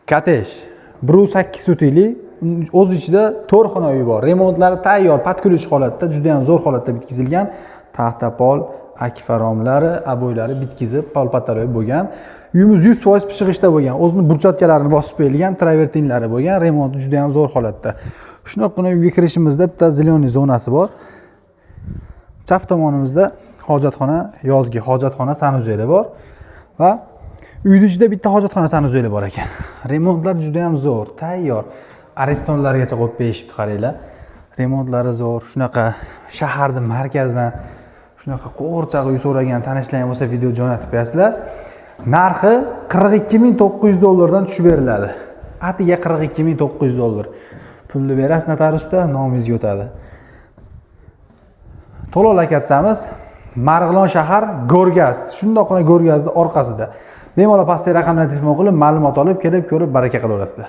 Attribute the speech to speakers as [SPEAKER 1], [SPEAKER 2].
[SPEAKER 1] Kotej 1.8 sotiklik, o'z ichida 4 xona uy bor. Remontlari tayyor, patkulich holatda, juda ham zo'r holatda bitkizilgan. Taxta pol, akfa romlari, aboylari bitkizib, pol-pataloy bo'lgan. Uyimiz 100% pishiq ishda bo'lgan. O'zini burchatkalarini bosib qo'yilgan, travertinlari bo'lgan, remonti juda ham zo'r holatda. Shunaqagina uyga kirishimizda bitta zelyoniy zonasi bor. Chap tomonimizda hojatxona, yozgi hojatxona sanuzeli bor va uyning ichida bitta hojatxona sanuzeli bor ekan. Remontlar juda ham zo'r, tayyor. Aristonlargacha qo'yib berishibdi, qaranglar. Remontlari zo'r. Shunaqa shaharning markazidan shunaqa qo'rchoq uy so'ragan tanishlaring bo'lsa, video jo'natib qo'yasizlar. Narxi $42.900 dan tushib beriladi. Atiga $42.900. Pulni berasiz notariusda, nomingizga o'tadi. To'liq lokatsiyamiz Marg'ilon shahar Go'rgaz. Shundoqqina Go'rgazning orqasida. Bemalol pastdagi raqamlarga telefon qilib, ma'lumot olib, kelib ko'rib, baraka qilaverasizlar.